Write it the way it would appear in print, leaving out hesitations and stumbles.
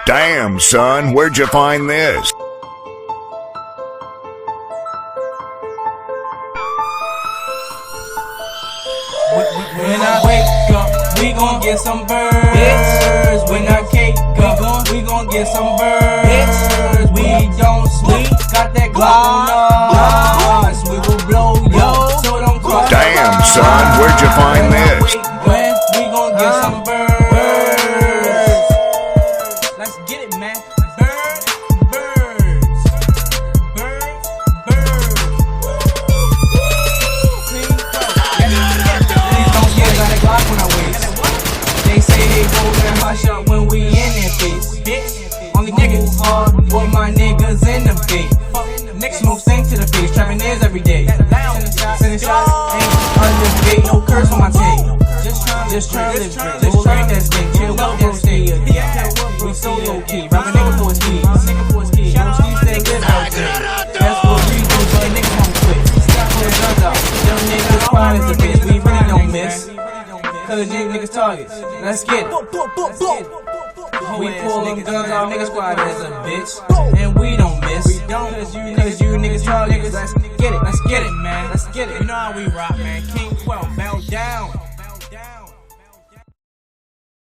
Damn, son, where'd you find this? When I wake up, we gon' get some birds. When I cake up, we gon' get some birds. We don't sleep, got that Glock on us. We will blow yo, so don't cry. Damn, son, where'd you find this? When we gon' get some birds. Let's get it, man. Birds. They say they go and hush up when we in that bitch. Only niggas hard for my niggas in the bitch. Niggas smoke stink to the face, trapping ears every day. Sending shots, ain't undefeated, no curse on my team. Just trying to live great, just drink that stink, chill with that stink. We so low key, rapping niggas for his keys. Those keys they live out there. That's what we do, but niggas won't quit. Pull the guns out, them niggas fine as a bitch, we really don't miss. Cause you niggas targets, let's get it. We pull them guns out, niggas squad as a bitch. And we don't miss. Cause you niggas targets, let's get it, man. Let's get it. You know how we rock, man. KingQuell, bow down.